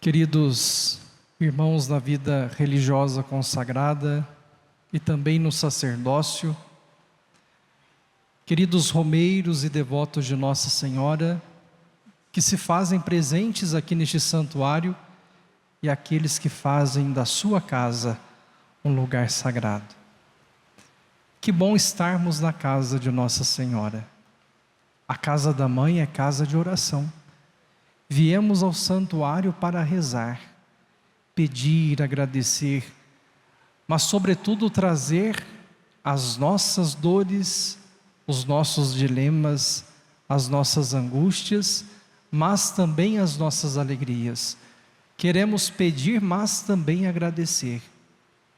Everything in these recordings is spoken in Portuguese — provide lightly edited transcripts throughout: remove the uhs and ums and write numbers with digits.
Queridos irmãos na vida religiosa consagrada e também no sacerdócio, queridos romeiros e devotos de Nossa Senhora, que se fazem presentes aqui neste santuário e aqueles que fazem da sua casa um lugar sagrado. Que bom estarmos na casa de Nossa Senhora. A casa da mãe é casa de oração. Viemos ao santuário para rezar, pedir, agradecer, mas sobretudo trazer as nossas dores, os nossos dilemas, as nossas angústias, mas também as nossas alegrias. Queremos pedir, mas também agradecer.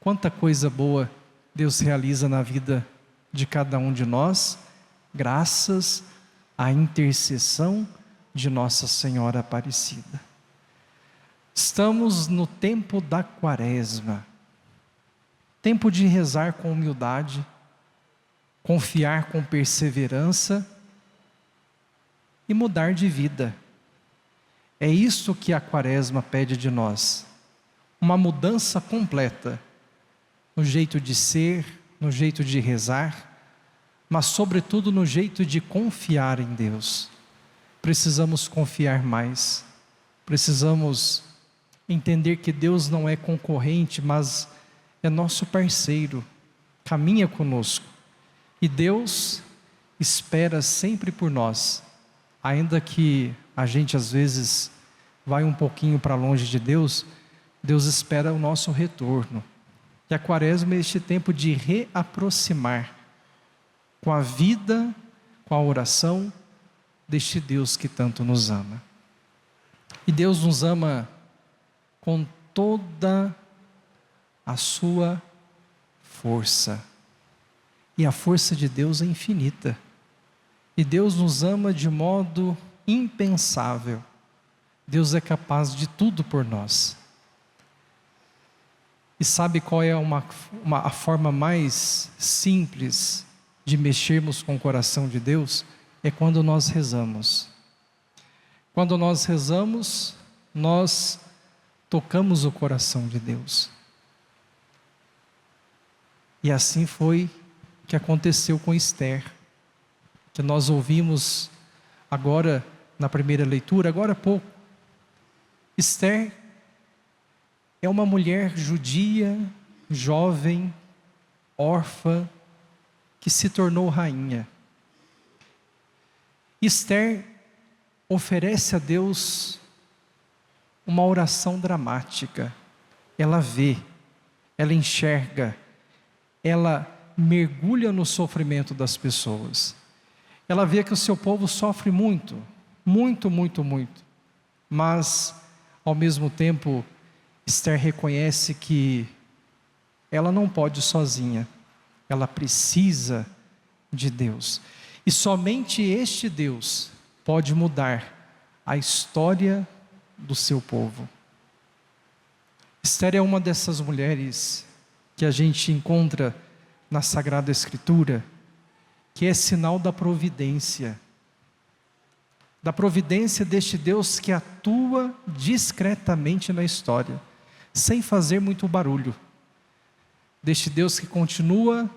Quanta coisa boa Deus realiza na vida de cada um de nós, graças à intercessão de Nossa Senhora Aparecida. Estamos no tempo da Quaresma, tempo de rezar com humildade, confiar com perseverança e mudar de vida. É isso que a Quaresma pede de nós, uma mudança completa, no jeito de ser, no jeito de rezar, mas sobretudo no jeito de confiar em Deus. Precisamos confiar mais, precisamos entender que Deus não é concorrente, mas é nosso parceiro, caminha conosco. E Deus espera sempre por nós, ainda que a gente às vezes vai um pouquinho para longe de Deus, Deus espera o nosso retorno. E a Quaresma é este tempo de reaproximar com a vida, com a oração, deste Deus que tanto nos ama. E Deus nos ama com toda a sua força. E a força de Deus é infinita. E Deus nos ama de modo impensável. Deus é capaz de tudo por nós. E sabe qual é a forma mais simples de mexermos com o coração de Deus? É quando nós rezamos. Quando nós rezamos, nós tocamos o coração de Deus. E assim foi que aconteceu com Esther, que nós ouvimos agora na primeira leitura, agora há pouco. Esther é uma mulher judia, jovem, órfã, que se tornou rainha. Esther oferece a Deus uma oração dramática. Ela vê, ela enxerga, ela mergulha no sofrimento das pessoas. Ela vê que o seu povo sofre muito, muito, muito, muito. Mas, ao mesmo tempo, Esther reconhece que ela não pode sozinha. Ela precisa de Deus. E somente este Deus pode mudar a história do seu povo. Esther é uma dessas mulheres que a gente encontra na Sagrada Escritura, que é sinal da providência deste Deus que atua discretamente na história, sem fazer muito barulho, deste Deus que continua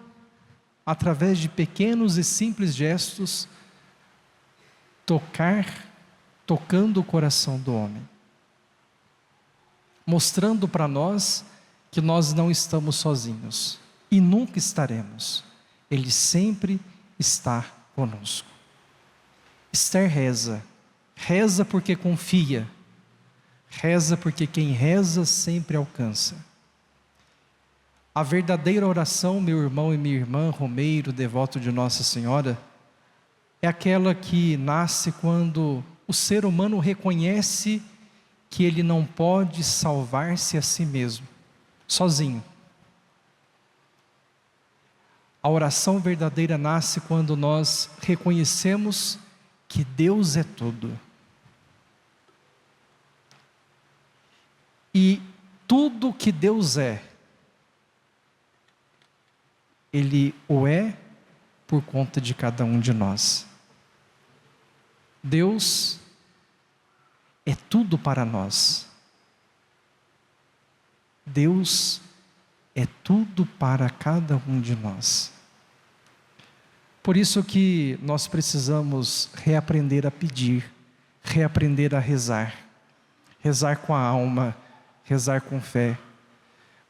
através de pequenos e simples gestos, tocando o coração do homem, mostrando para nós que nós não estamos sozinhos, e nunca estaremos. Ele sempre está conosco. Esther reza porque confia, reza porque quem reza sempre alcança. A verdadeira oração, meu irmão e minha irmã, romeiro, devoto de Nossa Senhora, é aquela que nasce quando o ser humano reconhece que ele não pode salvar-se a si mesmo, sozinho. A oração verdadeira nasce quando nós reconhecemos que Deus é tudo. E tudo que Deus é, Ele o é por conta de cada um de nós. Deus é tudo para nós. Deus é tudo para cada um de nós. Por isso que nós precisamos reaprender a pedir, reaprender a rezar. Rezar com a alma, rezar com fé.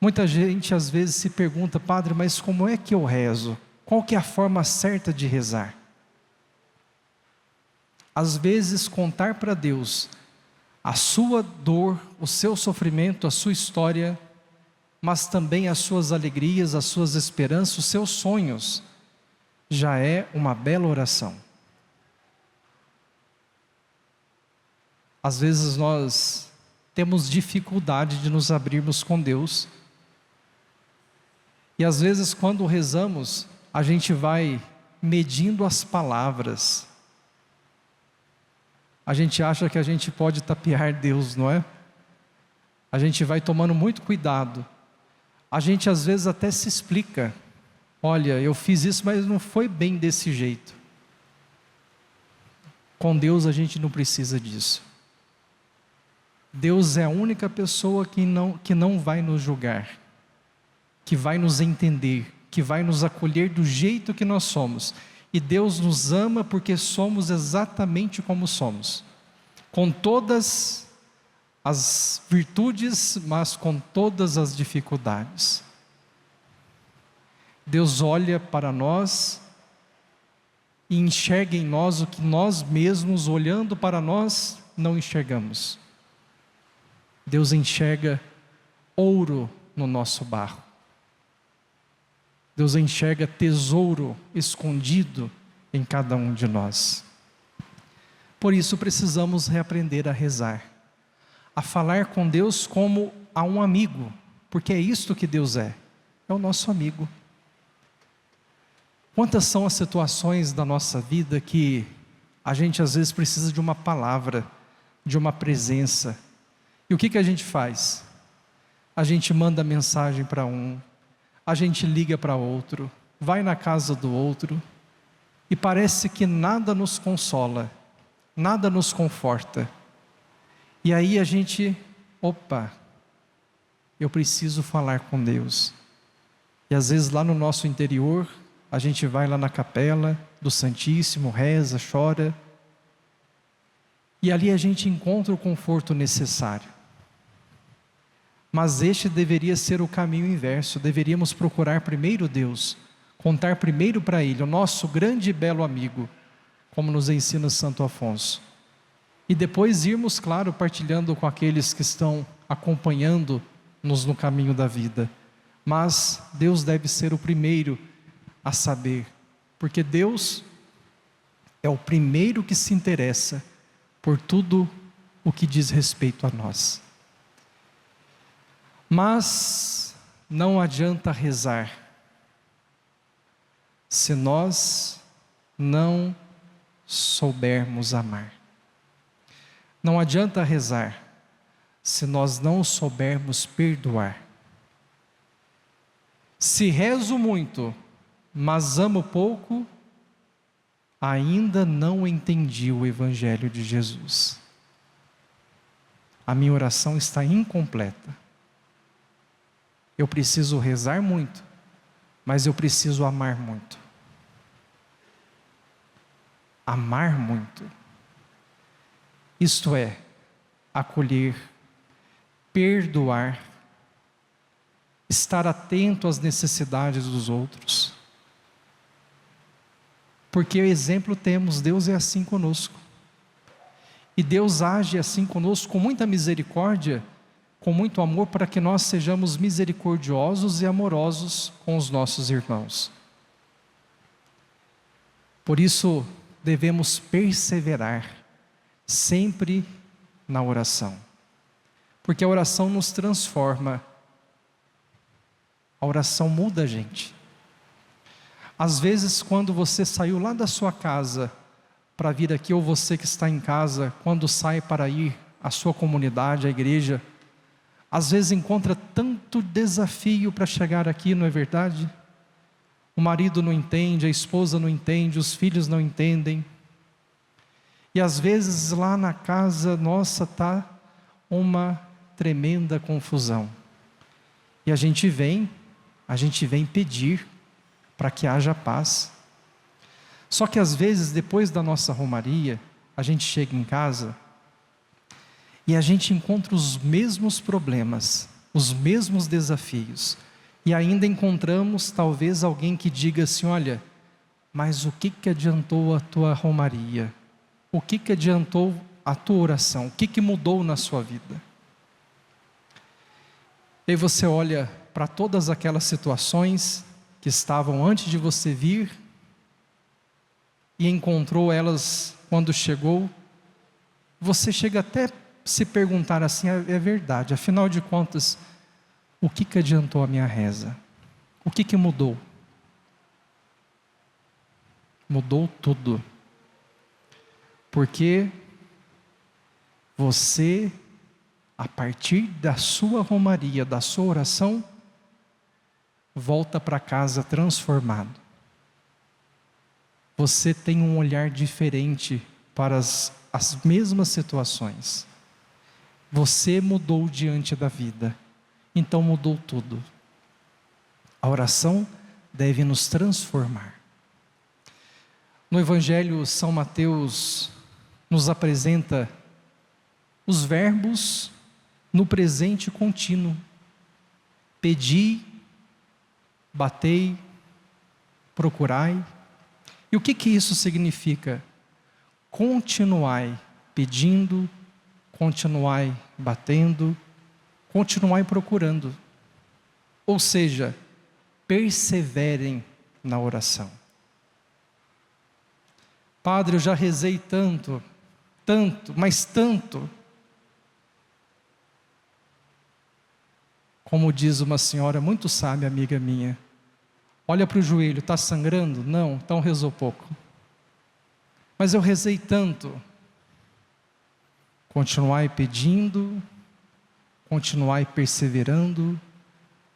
Muita gente às vezes se pergunta: padre, mas como é que eu rezo? Qual que é a forma certa de rezar? Às vezes contar para Deus a sua dor, o seu sofrimento, a sua história, mas também as suas alegrias, as suas esperanças, os seus sonhos, já é uma bela oração. Às vezes nós temos dificuldade de nos abrirmos com Deus. E às vezes quando rezamos, a gente vai medindo as palavras. A gente acha que a gente pode tapear Deus, não é? A gente vai tomando muito cuidado. A gente às vezes até se explica: olha, eu fiz isso, mas não foi bem desse jeito. Com Deus a gente não precisa disso. Deus é a única pessoa que não vai nos julgar, que vai nos entender, que vai nos acolher do jeito que nós somos. E Deus nos ama porque somos exatamente como somos, com todas as virtudes, mas com todas as dificuldades. Deus olha para nós e enxerga em nós o que nós mesmos, olhando para nós, não enxergamos. Deus enxerga ouro no nosso barro. Deus enxerga tesouro escondido em cada um de nós. Por isso precisamos reaprender a rezar, a falar com Deus como a um amigo, porque é isto que Deus é o nosso amigo. Quantas são as situações da nossa vida que a gente às vezes precisa de uma palavra, de uma presença. E o que a gente faz? A gente manda mensagem para um, a gente liga para outro, vai na casa do outro, e parece que nada nos consola, nada nos conforta. E aí a gente, eu preciso falar com Deus. E às vezes lá no nosso interior, a gente vai lá na capela do Santíssimo, reza, chora, e ali a gente encontra o conforto necessário. Mas este deveria ser o caminho inverso. Deveríamos procurar primeiro Deus, contar primeiro para Ele, o nosso grande e belo amigo, como nos ensina Santo Afonso. E depois irmos, claro, partilhando com aqueles que estão acompanhando-nos no caminho da vida. Mas Deus deve ser o primeiro a saber, porque Deus é o primeiro que se interessa por tudo o que diz respeito a nós. Mas não adianta rezar se nós não soubermos amar. Não adianta rezar se nós não soubermos perdoar. Se rezo muito, mas amo pouco, ainda não entendi o Evangelho de Jesus. A minha oração está incompleta. Eu preciso rezar muito, mas eu preciso amar muito. Amar muito. Isto é, acolher, perdoar, estar atento às necessidades dos outros. Porque exemplo temos, Deus é assim conosco. E Deus age assim conosco com muita misericórdia, com muito amor, para que nós sejamos misericordiosos e amorosos com os nossos irmãos. Por isso, devemos perseverar sempre na oração, porque a oração nos transforma, a oração muda a gente. Às vezes, quando você saiu lá da sua casa para vir aqui, ou você que está em casa, quando sai para ir à sua comunidade, à igreja, às vezes encontra tanto desafio para chegar aqui, não é verdade? O marido não entende, a esposa não entende, os filhos não entendem. E às vezes lá na casa nossa está uma tremenda confusão. E a gente vem pedir para que haja paz. Só que às vezes, depois da nossa romaria, a gente chega em casa e a gente encontra os mesmos problemas, os mesmos desafios. E ainda encontramos talvez alguém que diga assim: olha, mas o que adiantou a tua romaria? O que adiantou a tua oração? O que mudou na sua vida? E aí você olha para todas aquelas situações que estavam antes de você vir e encontrou elas quando chegou. Você chega até a se perguntar assim: é verdade, afinal de contas, o que adiantou a minha reza? O que mudou? Mudou tudo. Porque você, a partir da sua romaria, da sua oração, volta para casa transformado. Você tem um olhar diferente para as mesmas situações. Você mudou diante da vida, então mudou tudo. A oração deve nos transformar. No Evangelho, São Mateus nos apresenta os verbos no presente contínuo: pedi, batei, procurai. E o que isso significa? Continuai pedindo, continuai batendo, continuai procurando. Ou seja, perseverem na oração. Padre, eu já rezei tanto, mas tanto. Como diz uma senhora muito sábia, amiga minha: olha para o joelho, está sangrando? Não, então rezou pouco. Mas eu rezei tanto. Continuai pedindo, continuai perseverando,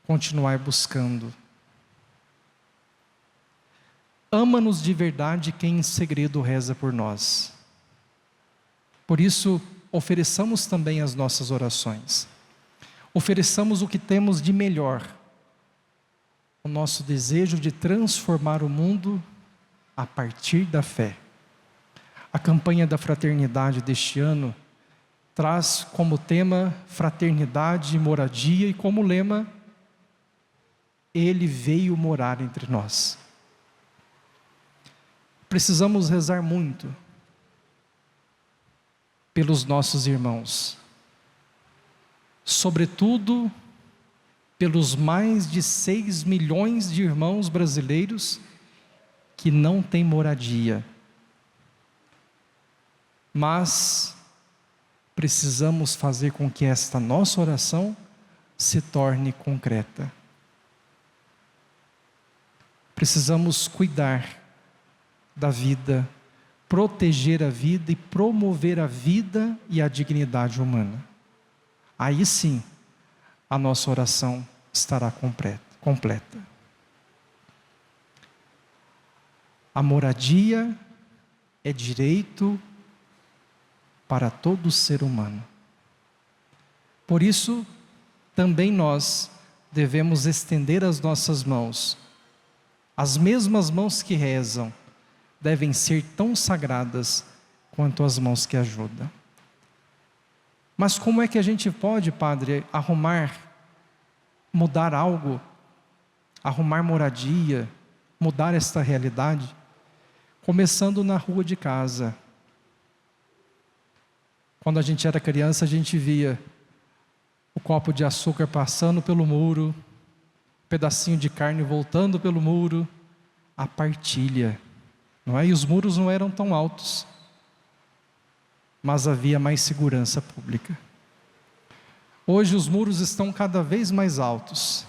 continuai buscando. Ama-nos de verdade quem em segredo reza por nós. Por isso, ofereçamos também as nossas orações. Ofereçamos o que temos de melhor. O nosso desejo de transformar o mundo a partir da fé. A campanha da fraternidade deste ano traz como tema fraternidade e moradia e como lema: Ele veio morar entre nós. Precisamos rezar muito pelos nossos irmãos, sobretudo pelos mais de 6 milhões de irmãos brasileiros que não têm moradia. Mas precisamos fazer com que esta nossa oração se torne concreta. Precisamos cuidar da vida, proteger a vida e promover a vida e a dignidade humana. Aí sim, a nossa oração estará completa. A moradia é direito para todo ser humano. Por isso, também nós devemos estender as nossas mãos. As mesmas mãos que rezam devem ser tão sagradas quanto as mãos que ajudam. Mas como é que a gente pode, Padre, mudar algo, arrumar moradia, mudar esta realidade? Começando na rua de casa. Quando a gente era criança, a gente via o copo de açúcar passando pelo muro, um pedacinho de carne voltando pelo muro, a partilha. Não é? E os muros não eram tão altos, mas havia mais segurança pública. Hoje os muros estão cada vez mais altos,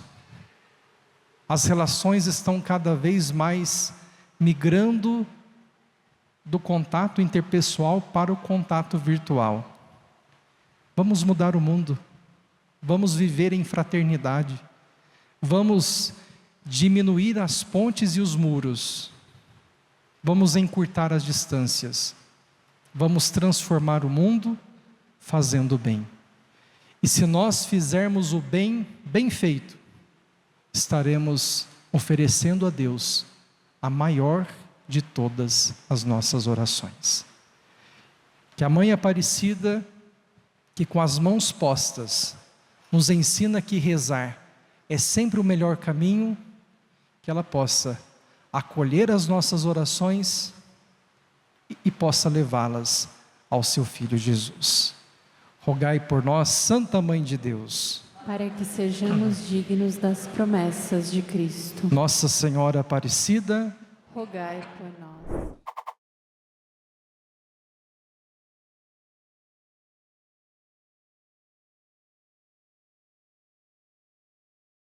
as relações estão cada vez mais migrando do contato interpessoal para o contato virtual. Vamos mudar o mundo, vamos viver em fraternidade, vamos diminuir as pontes e os muros, vamos encurtar as distâncias, vamos transformar o mundo fazendo o bem. E se nós fizermos o bem, bem feito, estaremos oferecendo a Deus a maior de todas as nossas orações. Que a Mãe Aparecida, que com as mãos postas, nos ensina que rezar é sempre o melhor caminho, que ela possa acolher as nossas orações e possa levá-las ao seu Filho Jesus. Rogai por nós, Santa Mãe de Deus, para que sejamos dignos das promessas de Cristo. Nossa Senhora Aparecida, rogai por nós.